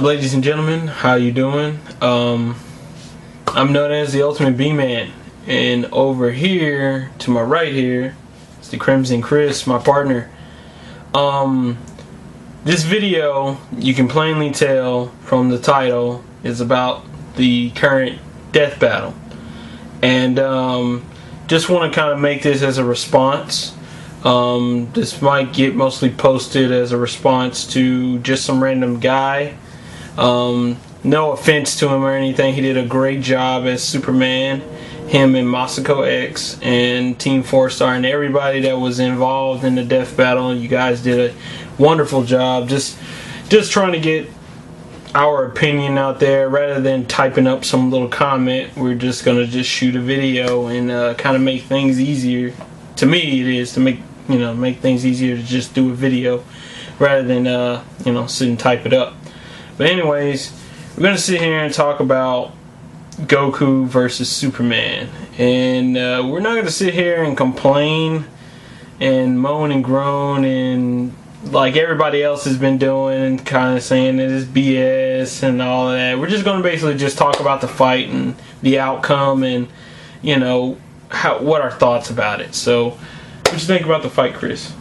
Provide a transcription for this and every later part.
up, ladies and gentlemen? How you doing? I'm known as the Ultimate B-Man, and over here to my right here is the Crimson Chris, my partner. This video, you can plainly tell from the title, is about the current death battle, and just want to kind of make this as a response. This might get mostly posted as a response to just some random guy. No offense to him or anything. He did a great job as Superman. Him and Masako X and Team 4-Star and everybody that was involved in the death battle. You guys did a wonderful job. Just trying to get our opinion out there rather than typing up some little comment. We're just gonna shoot a video and kind of make things easier. To me, it is to make things easier to just do a video rather than sit and type it up. But anyways, we're gonna sit here and talk about Goku versus Superman, and we're not gonna sit here and complain and moan and groan and like everybody else has been doing, kind of saying that it's BS and all of that. We're just gonna basically just talk about the fight and the outcome, and what our thoughts about it. So, what you think about the fight, Chris?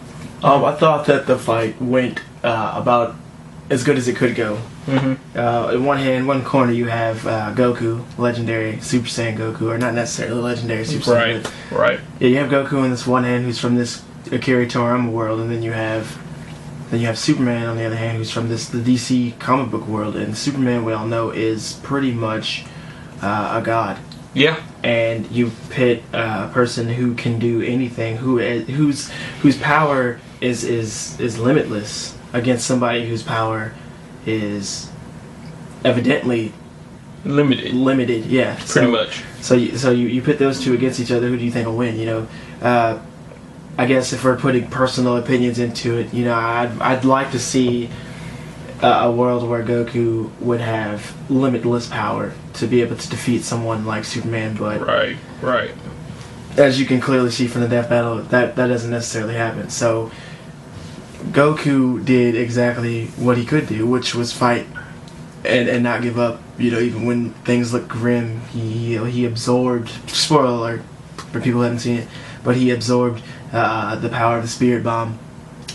I thought that the fight went about as good as it could go. Mm-hmm. In one corner you have Goku, legendary Super Saiyan Goku, or not necessarily legendary Super Saiyan. Right. Yeah, you have Goku in this one hand, who's from this Akira Toriyama world, and then you have Superman on the other hand, who's from the DC comic book world. And Superman, we all know, is pretty much a god. Yeah. And you pit a person who can do anything, whose power is limitless, against somebody whose power is evidently limited. Yeah, pretty much. So you put those two against each other. Who do you think will win? I guess if we're putting personal opinions into it, I'd like to see a world where Goku would have limitless power to be able to defeat someone like Superman. But right. As you can clearly see from the death battle, that doesn't necessarily happen. So Goku did exactly what he could do, which was fight and not give up. Even when things look grim, he absorbed. Spoiler alert for people who haven't seen it, but he absorbed the power of the Spirit Bomb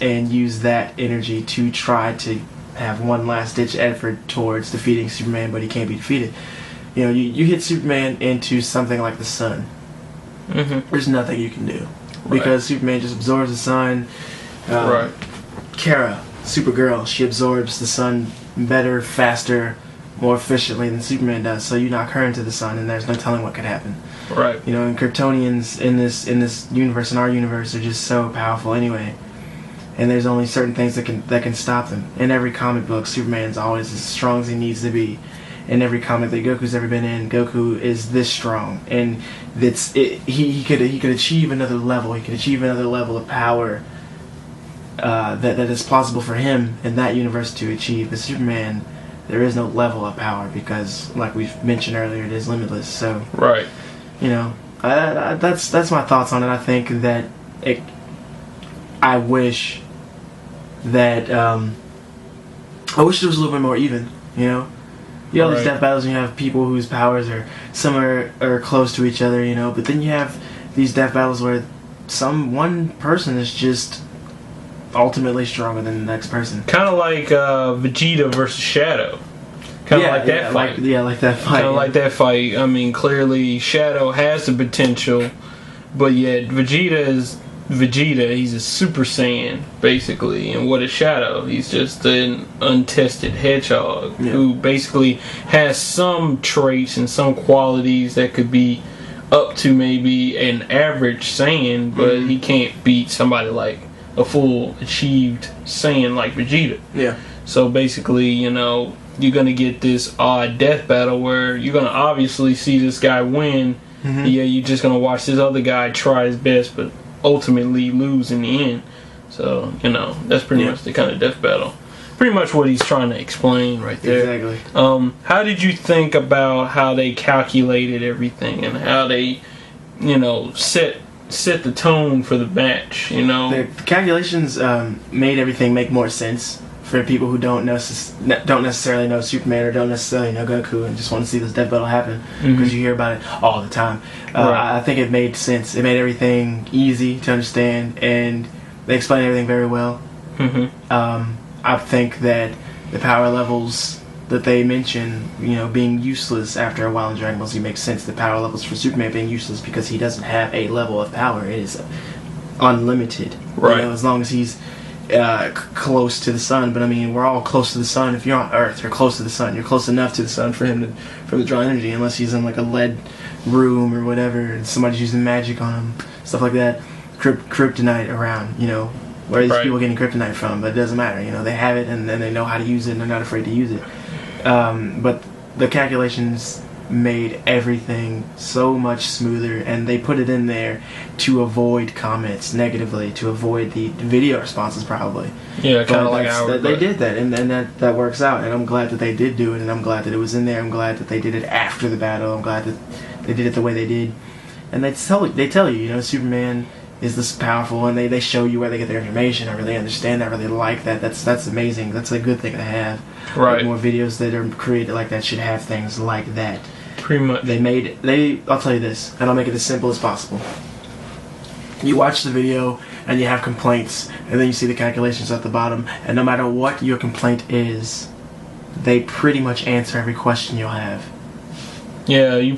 and used that energy to try to have one last ditch effort towards defeating Superman. But he can't be defeated. You hit Superman into something like the sun. Mm-hmm. There's nothing you can do because Superman just absorbs the sun. Right. Kara, Supergirl, she absorbs the sun better, faster, more efficiently than Superman does. So you knock her into the sun, and there's no telling what could happen. Right. And Kryptonians in this universe, in our universe, are just so powerful anyway. And there's only certain things that can stop them. In every comic book, Superman's always as strong as he needs to be. In every comic that Goku's ever been in, Goku is this strong, and he could achieve another level. He could achieve another level of power. That is possible for him in that universe to achieve. But Superman, there is no level of power because, like we've mentioned earlier, it is limitless. So, right, that's my thoughts on it. I think that I wish that it was a little bit more even. You have these death battles, and you have people whose powers are close to each other. But then you have these death battles where one person is just ultimately stronger than the next person. Kind of like Vegeta versus Shadow. Kind of like that fight. Like that fight. Kind of like that fight. I mean, clearly Shadow has the potential, but yet Vegeta is Vegeta. He's a Super Saiyan, basically. And what is Shadow? He's just an untested hedgehog who basically has some traits and some qualities that could be up to maybe an average Saiyan, but he can't beat somebody like a full achieved Saiyan like Vegeta. Yeah. So basically, you're gonna get this odd death battle where you're gonna obviously see this guy win. Mm-hmm. Yeah, you're just gonna watch this other guy try his best, but ultimately lose in the end. So that's pretty much the kind of death battle. Pretty much what he's trying to explain right there. Exactly. How did you think about how they calculated everything and how they, set the tone for the match? The calculations made everything make more sense for people who don't necessarily know Superman or don't necessarily know Goku and just want to see this death battle happen because you hear about it all the time. I think it made sense. It made everything easy to understand, and they explained everything very well. I think that the power levels that they mention, being useless after a while in Dragon Ball Z makes sense. The power levels for Superman being useless because he doesn't have a level of power. It is unlimited. Right. As long as he's close to the sun. But I mean, we're all close to the sun. If you're on Earth, you're close to the sun. You're close enough to the sun for him to draw energy, unless he's in like a lead room or whatever, and somebody's using magic on him, stuff like that. Kryptonite around, where are these people getting kryptonite from? But it doesn't matter. They have it, and then they know how to use it, and they're not afraid to use it. But the calculations made everything so much smoother, and they put it in there to avoid comments negatively, to avoid the video responses probably. Yeah, kind of like ours. They did that, and that works out, and I'm glad that they did do it, and I'm glad that it was in there. I'm glad that they did it after the battle. I'm glad that they did it the way they did. And they tell you, Superman is this powerful, and they show you where they get their information. I really understand that. I really like that. That's amazing. That's a good thing to have. Right. Like, more videos that are created like that should have things like that. Pretty much. I'll tell you this, and I'll make it as simple as possible. You watch the video, and you have complaints, and then you see the calculations at the bottom, and no matter what your complaint is, they pretty much answer every question you'll have. Yeah, you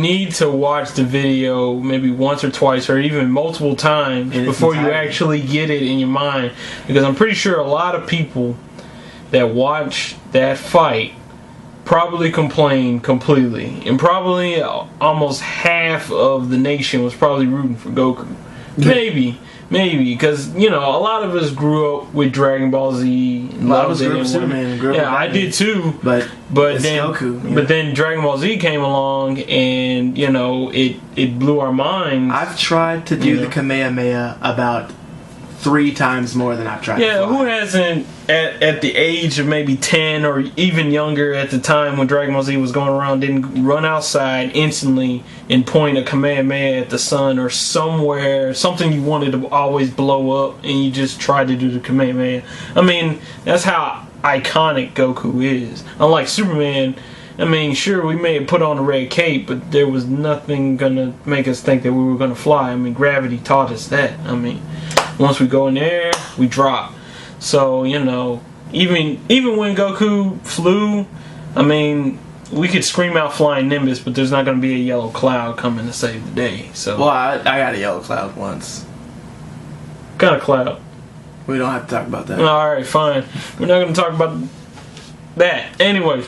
need to watch the video maybe once or twice or even multiple times before you actually get it in your mind, because I'm pretty sure a lot of people that watch that fight probably complained completely, and probably almost half of the nation was probably rooting for Goku. Maybe, because a lot of us grew up with Dragon Ball Z. A lot of us grew up with Superman. Yeah, I did too. But then Goku. But then Dragon Ball Z came along, and it blew our minds. I've tried to do the Kamehameha about 3 times more than I've tried. Yeah, who hasn't at the age of maybe 10 or even younger at the time when Dragon Ball Z was going around didn't run outside instantly and point a Kamehameha at the sun or something you wanted to always blow up, and you just tried to do the Kamehameha. I mean, that's how iconic Goku is. Unlike Superman, I mean, sure, we may have put on a red cape, but there was nothing gonna make us think that we were gonna fly. I mean, gravity taught us that. I mean, once we go in there, we drop. So, even when Goku flew, I mean, we could scream out Flying Nimbus, but there's not going to be a yellow cloud coming to save the day. So, well, I got a yellow cloud once. What kind of cloud? We don't have to talk about that. Alright, fine. We're not going to talk about that. Anyways,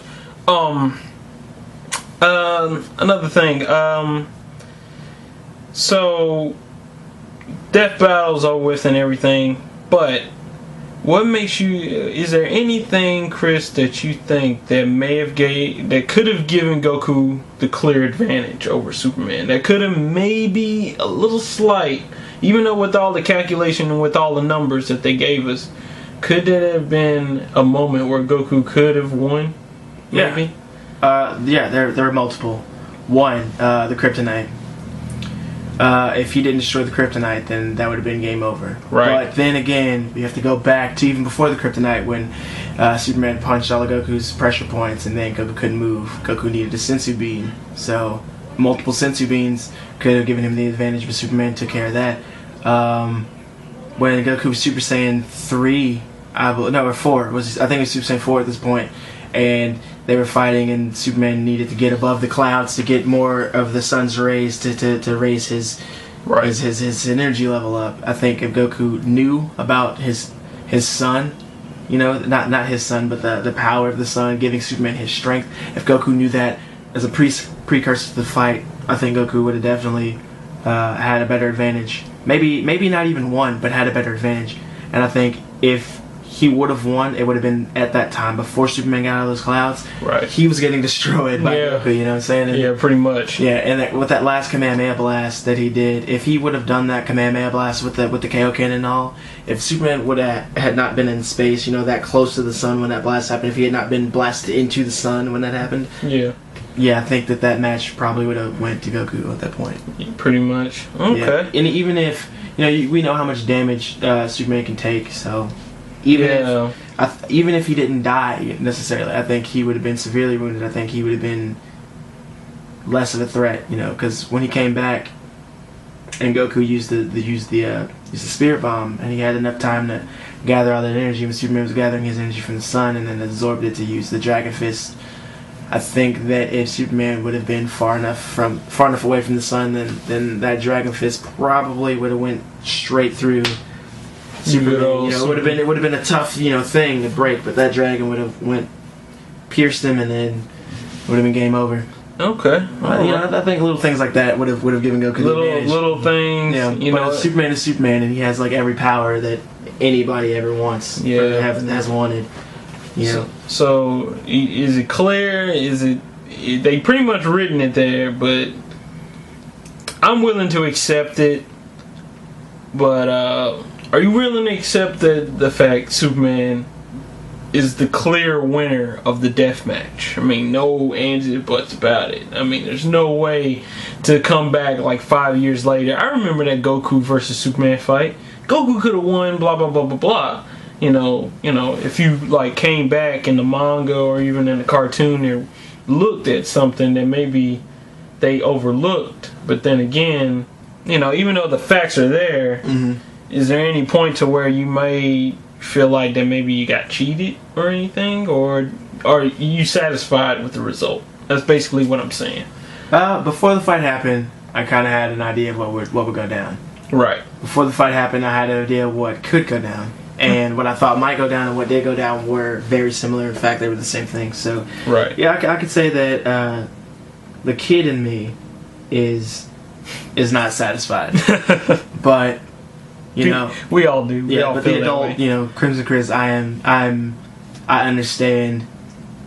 another thing. So, Death Battle's over with and everything, but what makes you? Is there anything, Chris, that you think that could have given Goku the clear advantage over Superman? That could have maybe a little slight, even though with all the calculation and with all the numbers that they gave us, could there have been a moment where Goku could have won? Maybe. Yeah. There are multiple. One, the Kryptonite. If he didn't destroy the Kryptonite, then that would have been game over. Right. But then again, we have to go back to even before the Kryptonite, when Superman punched all of Goku's pressure points, and then Goku couldn't move. Goku needed a Sensu Bean, so multiple Sensu Beans could have given him the advantage, but Superman took care of that. When Goku was Super Saiyan 3, or 4, I think it was Super Saiyan 4 at this point, and they were fighting, and Superman needed to get above the clouds to get more of the sun's rays to raise his energy level up. I think if Goku knew about his sun, not his sun, but the power of the sun giving Superman his strength, if Goku knew that as a precursor to the fight, I think Goku would have definitely had a better advantage. Maybe not even won, but had a better advantage. And I think if he would have won, it would have been at that time before Superman got out of those clouds. Right. He was getting destroyed by Goku, you know what I'm saying? And, yeah, pretty much. Yeah, and with that last Kamehameha blast that he did, if he would have done that Kamehameha blast with the Kaioken and all, if Superman had not been in space, that close to the sun when that blast happened, if he had not been blasted into the sun when that happened, I think that match probably would have went to Goku at that point. Pretty much. Okay. Yeah. And even if we know how much damage Superman can take, so even if even if he didn't die necessarily, I think he would have been severely wounded. I think he would have been less of a threat, because when he came back and Goku used the spirit bomb, and he had enough time to gather all that energy when Superman was gathering his energy from the sun and then absorbed it to use the Dragon Fist. I think that if Superman would have been far enough away from the sun, then that Dragon Fist probably would have went straight through Superman. It would have been a tough thing to break, but that dragon would have pierced him, and then would have been game over. Okay. I think little things like that would have given Goku the advantage. Little things. Yeah, Superman is Superman, and he has like every power that anybody ever wants. Yeah. Or has wanted. So is it clear? They pretty much written it there, but I'm willing to accept it. But are you willing to accept the fact Superman is the clear winner of the death match? I mean, no ands or buts about it. I mean, there's no way to come back like 5 years later. I remember that Goku versus Superman fight. Goku could have won, blah blah blah blah blah. If you like came back in the manga or even in the cartoon and looked at something that maybe they overlooked, but then again, even though the facts are there, is there any point to where you may feel like that maybe you got cheated or anything, or are you satisfied with the result? That's basically what I'm saying. Before the fight happened, I kind of had an idea of what would go down. Right. Before the fight happened, I had an idea of what could go down. And what I thought might go down and what did go down were very similar. In fact, they were the same thing. So, right. Yeah, I could say that the kid in me is not satisfied. But we all do. We all but feel the adult, that way. Crimson Chris, I understand,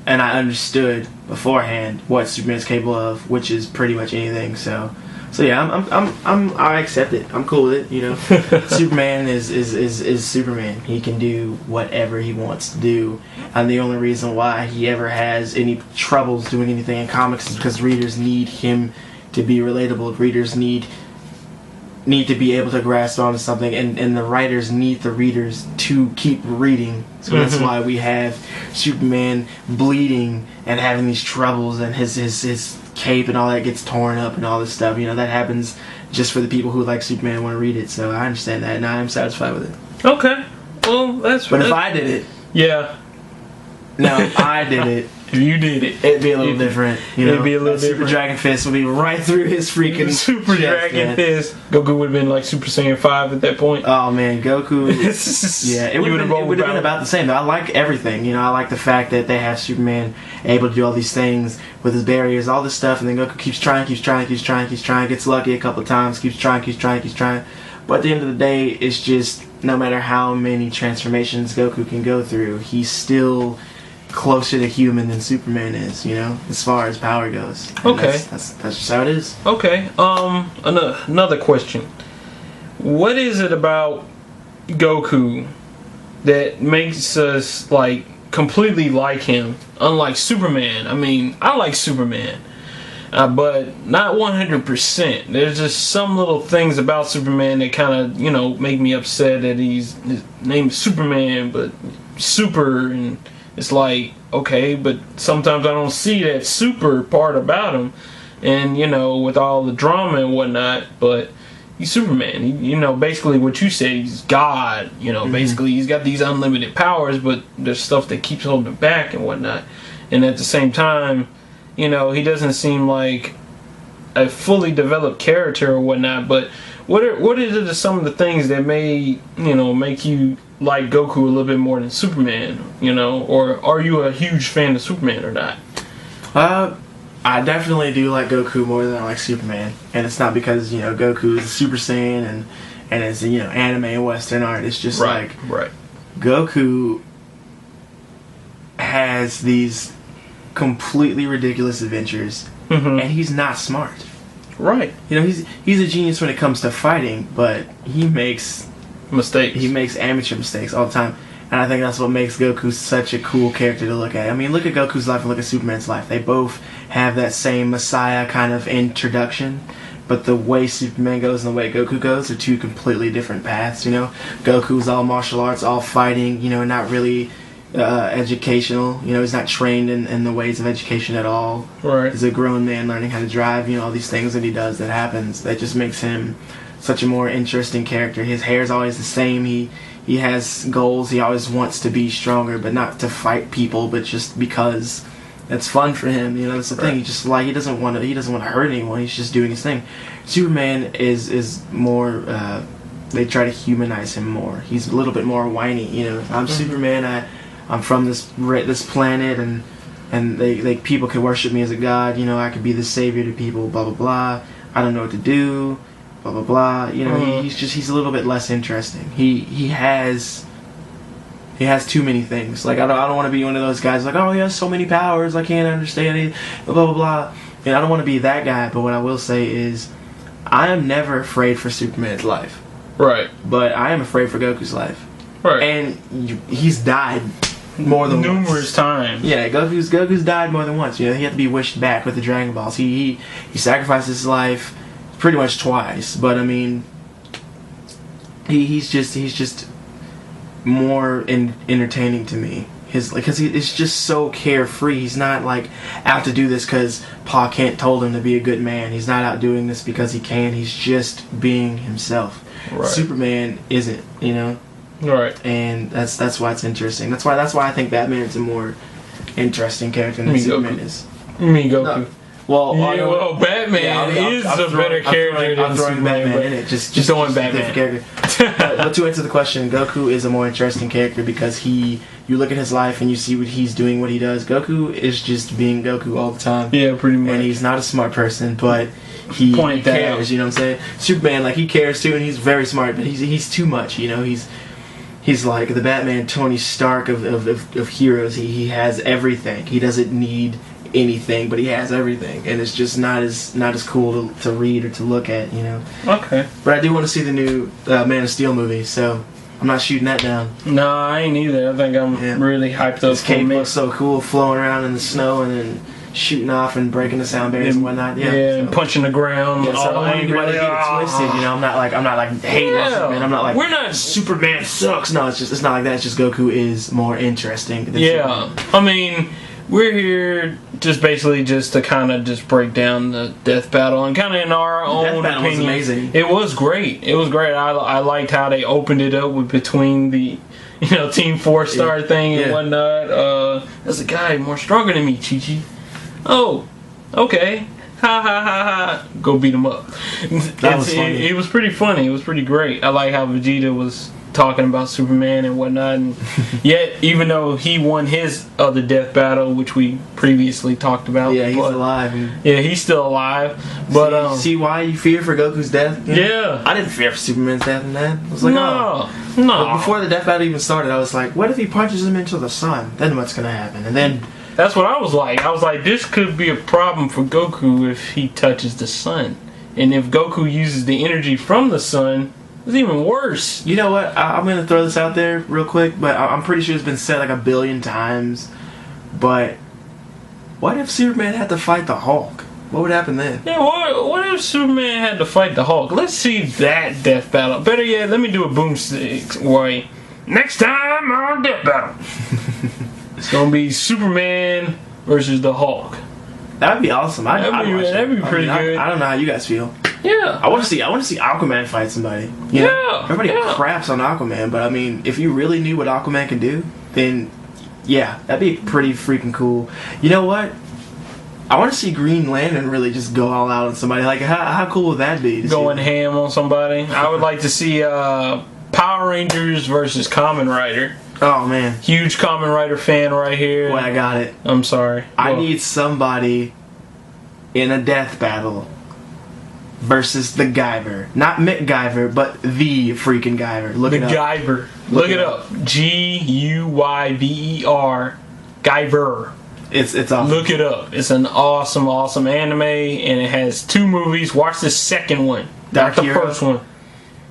and I understood beforehand what Superman's capable of, which is pretty much anything. So yeah, I accept it. I'm cool with it. Superman is Superman. He can do whatever he wants to do, and the only reason why he ever has any troubles doing anything in comics is because readers need him to be relatable. Readers need to be able to grasp onto something, and the writers need the readers to keep reading. So that's why we have Superman bleeding and having these troubles, and his cape and all that gets torn up and all this stuff. That happens just for the people who like Superman and want to read it. So I understand that, and I'm satisfied with it. Okay. Well, But if I did it, if I did it, if you did it, it'd be a little different. It'd be a little different. Super Dragon Fist would be right through his freaking Super chest, Dragon man. Fist. Goku would have been like Super Saiyan 5 at that point. Oh man, Goku. It would have been about the same. Though. I like everything. I like the fact that they have Superman able to do all these things with his barriers, all this stuff, and then Goku keeps trying, gets lucky a couple of times, keeps trying. But at the end of the day, it's just no matter how many transformations Goku can go through, he's still closer to human than Superman is, as far as power goes. And okay. That's just how it is. Okay. Another question. What is it about Goku that makes us completely like him, unlike Superman? I mean, I like Superman, but not 100%. There's just some little things about Superman that kind of, make me upset that his name is Superman, but super, and it's like, okay, but sometimes I don't see that super part about him, and with all the drama and whatnot, but he's Superman. Basically what you said, he's God. Basically he's got these unlimited powers, but there's stuff that keeps holding him back and whatnot. And at the same time, he doesn't seem like a fully developed character or whatnot. But what is some of the things that may make you like Goku a little bit more than Superman? Or are you a huge fan of Superman or not? I definitely do like Goku more than I like Superman, and it's not because Goku is a Super Saiyan and it's anime and Western art. It's just right. Goku has these completely ridiculous adventures, and he's not smart. Right. He's a genius when it comes to fighting, but he makes mistakes. He makes amateur mistakes all the time. And I think that's what makes Goku such a cool character to look at. I mean, look at Goku's life and look at Superman's life. They both have that same Messiah kind of introduction, but the way Superman goes and the way Goku goes are two completely different paths, Goku's all martial arts, all fighting, not really educational. You know, he's not trained in the ways of education at all. Right. He's a grown man learning how to drive. You know, all these things that he does that happens that just makes him such a more interesting character. His hair's always the same. He has goals. He always wants to be stronger, but not to fight people, but just because that's fun for him. You know, that's the thing. He just he doesn't want to hurt anyone. He's just doing his thing. Superman is more. They try to humanize him more. He's a little bit more whiny. You know, I'm Superman. I'm from this planet, and they people can worship me as a god. You know, I could be the savior to people. Blah blah blah. I don't know what to do. Blah blah blah. You know, he's a little bit less interesting. He has too many things. Like I don't want to be one of those guys like, oh, he has so many powers, I can't understand it. Blah blah blah. And I don't want to be that guy. But what I will say is, I am never afraid for Superman's life. Right. But I am afraid for Goku's life. Right. And he's died more than numerous times. Yeah, Goku's died more than once. You know, he had to be wished back with the Dragon Balls. He sacrificed his life pretty much twice. But I mean, he's just more entertaining to me. Because he's just so carefree. He's not like out to do this because Pa Kent told him to be a good man. He's not out doing this because he can. He's just being himself. Right. Superman isn't, you know. Right. And that's why it's interesting. That's why I think Batman's a more interesting character than Superman is. Me Goku. No. Well, Batman is a better character than I'm throwing Superman, Batman in it. Just throwing Batman. Character. But to answer the question, Goku is a more interesting character because you look at his life and you see what he's doing, what he does. Goku is just being Goku all the time. Yeah, pretty much. And he's not a smart person, but he cares. You know what I'm saying? Superman, like, he cares too, and he's very smart, but he's too much. You know, he's like the Batman Tony Stark of heroes. He has everything. He doesn't need anything, but he has everything, and it's just not as cool to read or to look at, you know. Okay. But I do want to see the new Man of Steel movie, so I'm not shooting that down. No, I ain't either. I think I'm really hyped up. His cape looks so cool, flowing around in the snow and then shooting off and breaking the sound barriers and whatnot. Yeah, and punching the ground. Yeah, so I ain't really get it twisted, you know. I'm not like hating on Superman. I'm not like, we're not Superman sucks. No, it's not like that. It's just Goku is more interesting than Superman. I mean, we're here just basically to kind of just break down the Death Battle and kind of in our own opinion. Was amazing. It was great. I liked how they opened it up with between the Team 4-star thing and whatnot. There's a guy more stronger than me, Chi-Chi. Oh, okay. Ha ha ha ha. Go beat him up. That was funny. It was pretty funny. It was pretty great. I like how Vegeta was talking about Superman and whatnot, and yet even though he won his other death battle, which we previously talked about, he's alive. Yeah, he's still alive. But see why you fear for Goku's death? Yeah, I didn't fear for Superman's death in that. I was like, no. But before the death battle even started, I was like, what if he punches him into the sun? Then what's gonna happen? And then that's what I was like. I was like, this could be a problem for Goku if he touches the sun, and if Goku uses the energy from the sun, it's even worse. You know what? I'm going to throw this out there real quick, but I'm pretty sure it's been said like 1 billion times. But what if Superman had to fight the Hulk? What would happen then? Yeah, what if Superman had to fight the Hulk? Let's see that death battle. Better yet, let me do a boomstick way. Next time on Death Battle. It's going to be Superman versus the Hulk. That'd be awesome. That'd be pretty good. I don't know how you guys feel. Yeah, I want to see Aquaman fight somebody. You know? Everybody craps on Aquaman, but I mean, if you really knew what Aquaman can do, then yeah, that'd be pretty freaking cool. You know what? I want to see Green Lantern really just go all out on somebody. Like, how cool would that be? Going ham on somebody. I would like to see Power Rangers versus Kamen Rider. Oh man, huge Kamen Rider fan right here. Boy, I got it. I'm sorry. I need somebody in a death battle versus the Guyver. Not Mick Guyver, but the freaking Guyver. Look it up. The Guyver. Look it up. Guyver. Guyver. It's awesome. Look it up. It's an awesome anime, and it has 2 movies. Watch the second one. Not the first one.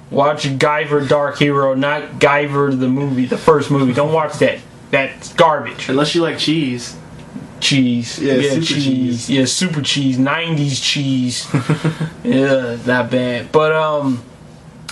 Watch Guyver Dark Hero, not Guyver the movie, the first movie. Don't watch that. That's garbage. Unless you like cheese. Cheese. Yeah, super cheese. Yeah, super cheese. 90s cheese. Yeah, not bad. But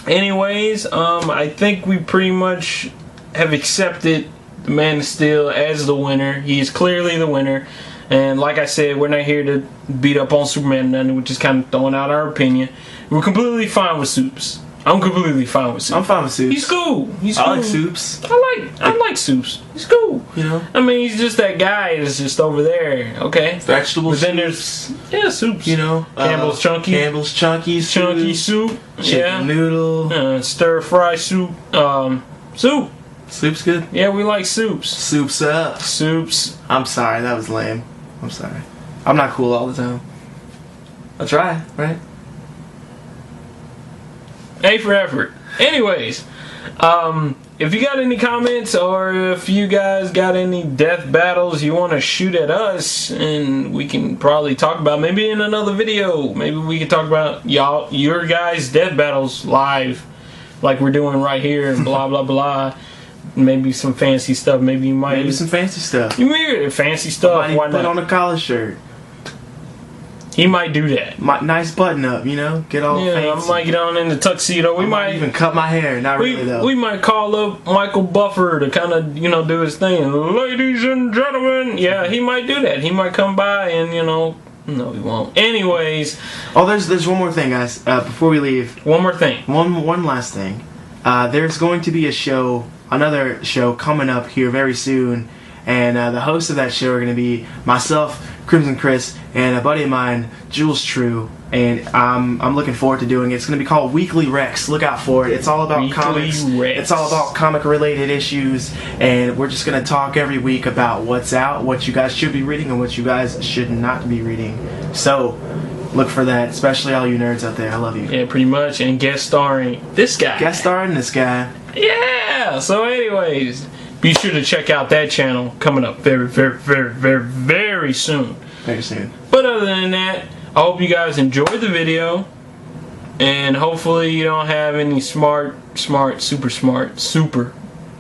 anyways, I think we pretty much have accepted the Man of Steel as the winner. He is clearly the winner. And like I said, we're not here to beat up on Superman or nothing. We're just kind of throwing out our opinion. We're completely fine with Supes. I'm completely fine with Supes. I'm fine with Supes. He's cool. He's I cool. like Supes. I like Supes. He's cool. You know? I mean, he's just that guy that's just over there. Okay. Vegetable But then soups. there's Supes. You know? Campbell's Chunky. Campbell's Chunky soup. Chunky soup. Chicken noodle. Stir fry soup. Soup. Soup's good. Yeah, we like soups. Soup's up. Soups. I'm sorry, that was lame. I'm sorry. I'm not cool all the time. I'll try, right? A for effort. Anyways, if you got any comments or if you guys got any death battles you want to shoot at us, and we can probably talk about maybe in another video. Maybe we can talk about your guys' death battles live, like we're doing right here, and blah blah blah. Maybe some fancy stuff. Maybe some fancy stuff. You mean fancy stuff? Why put on a collar shirt? He might do that. Nice button up, you know? Get all fancy. I might get on in the tuxedo. We might even cut my hair. Not really, though. We might call up Michael Buffer to kind of, do his thing. Ladies and gentlemen. Yeah, he might do that. He might come by and, no, he won't. Anyways. Oh, there's one more thing, guys. Before we leave. One more thing. One last thing. There's going to be another show coming up here very soon. And the hosts of that show are going to be myself, Crimson Chris, and a buddy of mine, Jules True. And I'm looking forward to doing it. It's going to be called Weekly Rex. Look out for it. It's all about comics. It's all about comic-related issues. And we're just going to talk every week about what's out, what you guys should be reading, and what you guys should not be reading. So, look for that, especially all you nerds out there. I love you. Yeah, pretty much. And guest starring this guy. Yeah! So anyways, be sure to check out that channel coming up very, very, very, very, very soon. Very soon. But other than that, I hope you guys enjoyed the video. And hopefully you don't have any super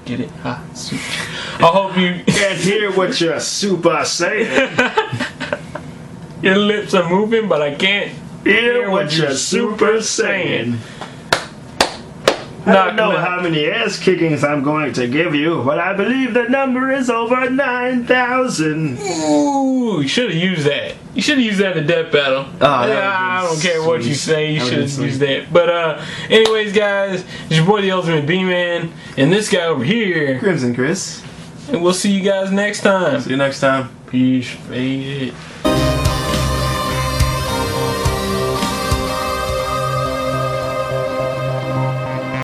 get it? Super. I hope you can't hear what you're super saying. Your lips are moving, but I can't hear what you're super saying. I don't know how many ass kickings I'm going to give you, but I believe the number is over 9,000. Ooh, you should have used that. You should have used that in Death Battle. I don't care what you say, you should have used that. But anyways, guys, it's your boy the Ultimate B-Man, and this guy over here, Crimson Chris. And we'll see you guys next time. See you next time. Peace. Fade it.